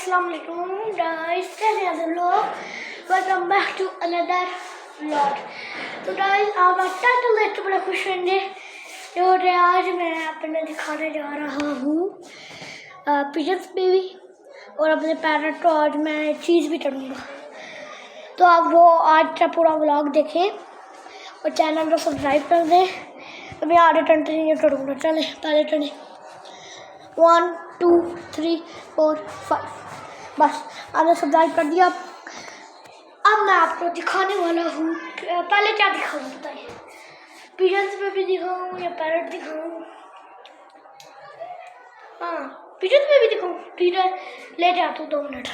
अस्सलाम वालेकुम गाइस, कैसे हैं सब लोग। Welcome back to another vlog. तो गाइस आप टाइटल देख के बड़े खुश होंगे। तो आज मैं अपने दिखाने जा रहा हूँ पिजन्स बेबी और अपने पैरट को आज मैं चीज़ भी करूँगा। तो आप वो आज का पूरा व्लॉग देखें और चैनल को सब्सक्राइब कर दें। अभी आधे कंटिन्यू करूँगा। चले पहले चले 1 2 3 4 5 बस आपने सब्सक्राइब कर दिया। अब मैं आपको दिखाने वाला हूँ। पहले क्या दिखाऊँ बताइए, पिजन्स में भी दिखाऊँ या पैरट दिखाऊँ? हाँ, पिजन्स में भी दिखाऊँ। ठीक है, ले जाता हूँ 2 मिनट।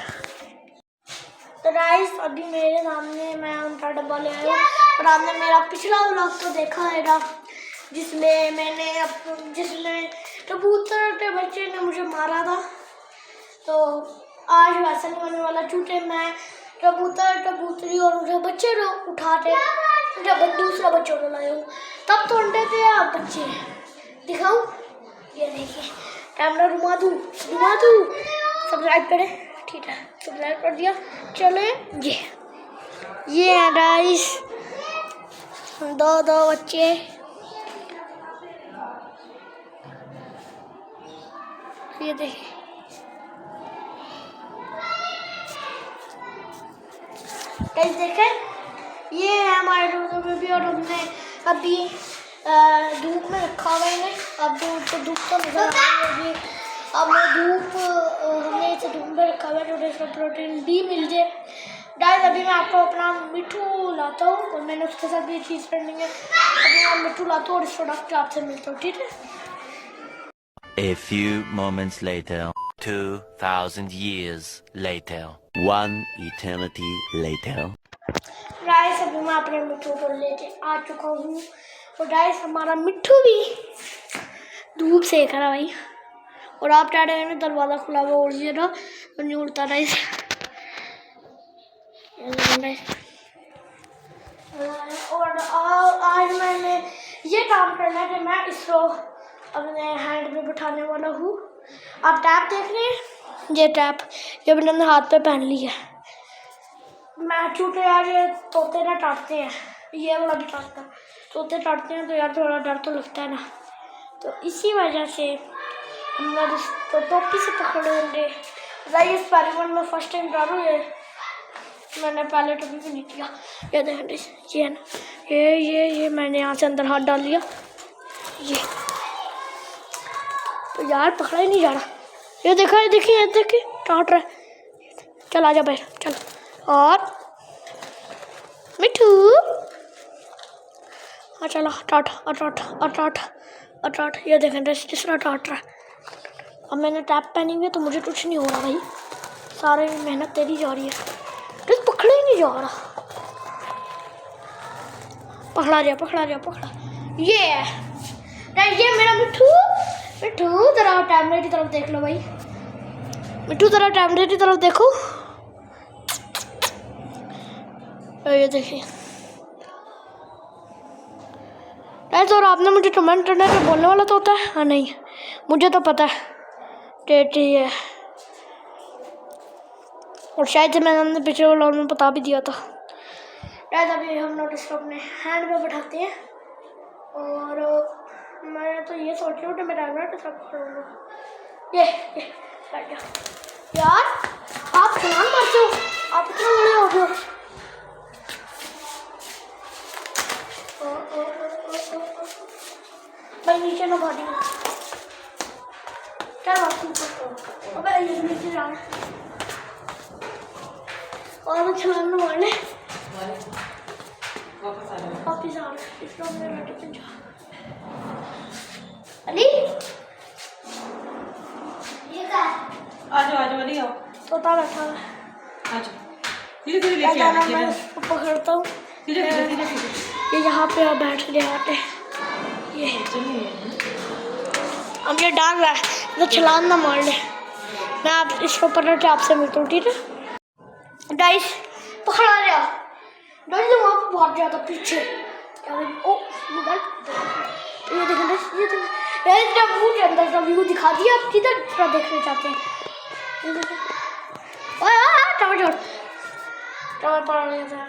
तो गाइस अभी मेरे सामने मैं उनका डब्बा ले आया हूँ और आपने मेरा पिछला व्लॉग तो देखा है जिसमें कबूतर के बच्चे ने मुझे मारा था। तो आज वैसा नहीं होने वाला, क्योंकि मैं कबूतरी और उनके बच्चे को उठाते जब दूसरा बच्चों को लाया हूँ तब तो अंडे थे। आप बच्चे दिखाऊँ? ये देखिए, कैमरा घुमा दूँ। सब्सक्राइब करें। ठीक है, सब्सक्राइब कर दिया। चले ये है गाइस, 2 बच्चे। ये देखिए, गाइस देखें, ये है हमारे दोनों बेबी और हमने अभी धूप में रखा हुआ है। अब तो धूप तो नजर आ रही है। अब हमने इसे धूप में रखा हुआ है जो इसका प्रोटीन डी मिल जाए। गाइस अभी मैं आपको अपना मिट्ठू लाता हूँ और मैंने उसके साथ भी चीज़ करनी है। अभी मैं मिट्ठू लाता हूँ और इस प्रोडक्ट आपसे मिलता हूँ। ठीक है। A few moments later, 2000 years later, 1 eternity later. Guys अभी मैं अपने मिट्ठू को लेके आ चुका हूँ और गाइस हमारा मिट्ठू भी धूप सेक रहा भाई। और आप क्या रहे हैं, दरवाज़ा खुला हुआ उड़ दिया था तो नहीं उड़ता गाइस। और आज मैंने ये काम करना है कि मैं इसको अपने हैंड में बिठाने वाला हूँ। आप टैप देख रहे हैं, ये टैप ये मैंने अपने हाथ पे पहन लिया है। मैं चूटे यार ये तोते ना काटते हैं, ये वाला भी काटता, तोते काटते हैं तो यार थोड़ा डर तो लगता है ना। तो इसी वजह से हम लोग इसको टोपी से पकड़ेंगे। इस परिवार में फर्स्ट टाइम डालू ये, मैंने पहले कभी भी नहीं किया। ये देखें, ये है ना, ये मैंने यहाँ से अंदर हाथ डाल लिया। ये तो यार पकड़ा ही नहीं जा रहा। ये देखिए काट रहा है। चल आजा बैठ, चल। और मिठू चलो टाट। ये देखें किस तरह काट रहा है। अब मैंने टैप पहनी हुई है तो मुझे कुछ नहीं हो रहा भाई, सारी मेहनत तेरी जा रही है। तो पकड़ा ही नहीं जा रहा। पकड़ा। ये मेरा मिठू जरा कैमरे की तरफ देख लो भाई। मिठू जरा कैमरे की तरफ देखो। ये देखिए गाइस, और आपने मुझे कमेंट करना है कि बोलने वाला तो होता है। हाँ नहीं, मुझे तो पता है टेटी है और शायद से मैंने पिछले व्लॉग में बता भी दिया था। गाइस अभी हम लोग इसको अपने हैंड में बैठाते हैं और मैं तो ये सोच रही हूँ कि मैं कैमरा के साथ करूँगा। ये बैठ गया। यार आप छलांग मारते हो, आप इतना बड़े हो गए। भाई नीचे ना भागी, क्या बात। अबे ये नीचे जाना और मैं छलांग मारने वापिस आ रहा। इसको मेरे बेटे पे जा अली, ये क्या है? आजो अली आओ। तोता बैठा है। आजो धीरे लेके आ। मैं उसको पकड़ता हूँ। धीरे ये यहाँ पे बैठ गया आते। ये अब ये डाल रहा है तो छलांग ना मार ले। मैं आप इसको पकड़ के आपसे मिलता हूँ। ठीक है गाइस, पकड़ा लिया गाइस। वहाँ पे बहुत ज़्यादा पीछे ओ मोबाइल। ये देखो जब मुँह के अंदर का व्यू दिखा दिया। आप किधर देखना चाहते हैं? ओए टमाटर टमाटर पड़ा नहीं था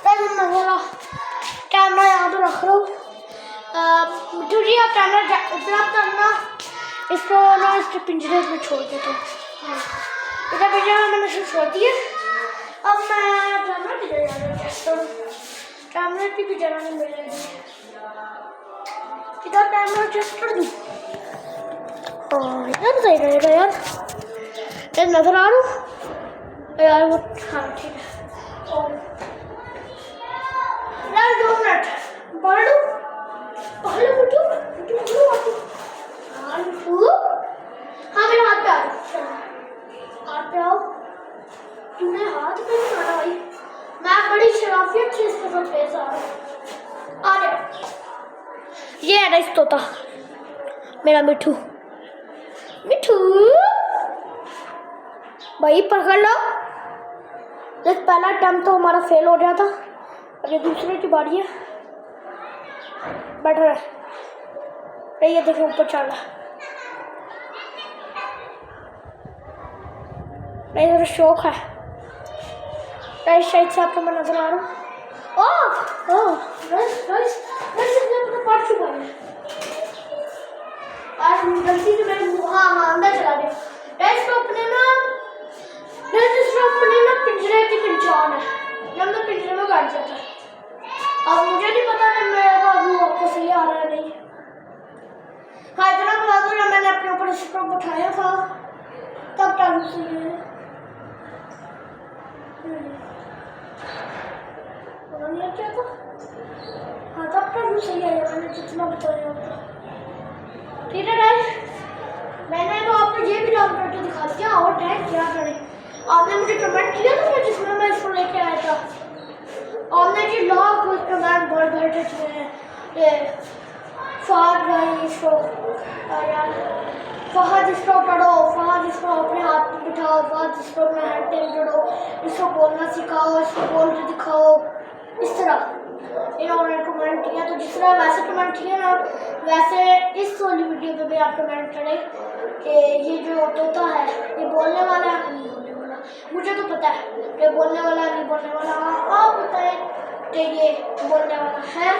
मैं मसाला कैमरा यहाँ तो रख रहा हूँ मिठू जी आप कैमरा उपलब्ध करना इसको ना इसके पिंजरे में छोड़ देता हूँ इधर पिंजरे में मैंने इसे छोड़ दिया अब मैं कैमरा किधर जा रहा हूँ कैमरे की भी जगह नहीं मिलेगी इधर कैमरा चेक कर दूँ इधर सही रहेगा यार ये नजर आ रहा हूँ यार वो हाँ ठीक है यार 2 मिनट पढ़ लूँ पहले मिठू हाँ मेरे हाथ पे आ हाथ पे आओ तूने हाथ पे नहीं मारा भाई मैं बड़ी शराफियत से इसके साथ पेश आ रहा आ गया ये है राइस तोता मेरा मिठू मिठू भाई पकड़ लो देख पहला अटेम्प्ट तो हमारा फेल हो गया था अब ये दूसरे की बारी है बैठ रहा है ये देखो ऊपर चल रहा नहीं मेरा शौक है राइस शायद से आपको मैं नजर आ रहा हूँ ओह राइस राइस राइस इसने अपना पार्ट छुपा लिया आज गलती से मैंने हाँ अंदर चला गया राइस को अपने ना पिंजरे की पहचान है जब मैं पिंजरे में बैठ जाता अब मुझे नहीं पता कि मेरा बाबू आपको सही आ रहा है नहीं हाँ इतना बता दो जब मैंने अपने ऊपर स्ट्रोक उठाया था तब टाइम सही है नहीं क्या था हाँ तब टाइम सही है मैंने जितना बताया होता ठीक है गाइस मैंने तो आपको ये भी लॉक करके दिखा दिया और टैग क्या करें आपने मुझे कमेंट किया था ना जिसमें मैं इसको लेके आया था आपने जी लॉक कमेंट बहुत बैठे चुके हैं ये फहद भाई इसको यार फहद इसको पढ़ो फहद इसको अपने हाथ में बिठाओ फहद इसको अपने हैंड टेल जोड़ो इसको बोलना सिखाओ इसको बोल के दिखाओ इस तरह इन्होंने कमेंट किया तो जिस तरह वैसे कमेंट किया ना वैसे इस वाली वीडियो पे भी आप कमेंट करें कि ये जो तोता है ये बोलने वाला है नहीं बोलने वाला मुझे तो पता है कि बोलने वाला नहीं बोलने वाला आप बताएं कि ये बोलने वाला है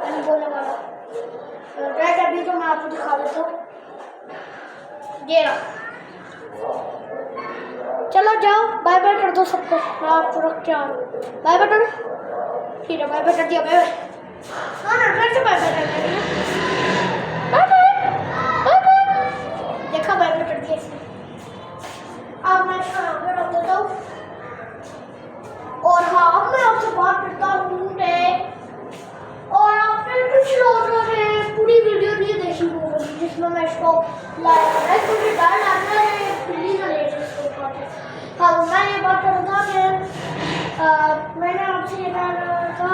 नहीं बोलने वाला वैसे अभी तो मैं आपको दिखा देता हूँ ये रहा चलो जाओ बाय बाय कर दो सबको मैं आपको रख के आ रहा हूँ बाय बाय करो ठीक है बाय बाय कर दिया बाय बाय हाँ ना फिर से बाय बाय कर दिया बाय बाय बाय बाय देखा बाय बाय कर दिया इसने अब मैं इसका आगे रख देता हूँ और हाँ अब मैं आपसे बात करता हूँ और आपने कुछ लोगों ने पूरी वीडियो नहीं देखी होगी जिसमें मैं इसको लाया मुझे डर लग रहा है प्लीज ले इसको हाँ मैं ये बात कर रहा था कि मैंने आपसे ये कह रहा था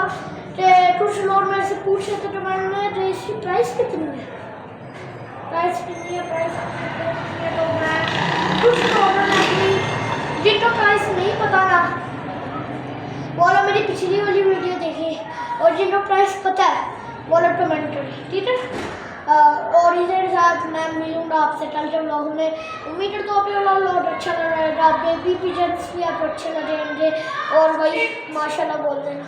कि कुछ लोग मेरे से पूछ रहे थे कि मैंने इसकी प्राइस कितनी है प्राइस कितनी है तो मैं कुछ लोगों ने जिनको प्राइस नहीं पता ना बोलो मेरी पिछली वाली वीडियो देखी और जिनको प्राइस पता है बोलो कमेंट करें ठीक है और इधर साथ मैं मिलूँगा आपसे कल के व्लॉग में उम्मीद करता हूँ आपको व्लॉग अच्छा लग रहेगा बेबी पिजन्स भी आपको अच्छे लगेंगे और वही माशाल्लाह बोल देना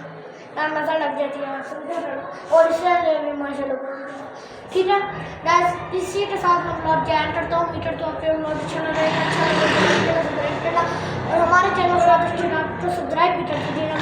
यार मज़ा लग जाती है समझो और इसलिए भी माशाल्लाह बोल देना ठीक है बस इसी के साथ मैं व्लॉग ज्वाइन करता हूँ उम्मीद करता हूँ आपको व्लॉग अच्छा लगेगा और हमारे चैनल को सब्सक्राइब भी करके देना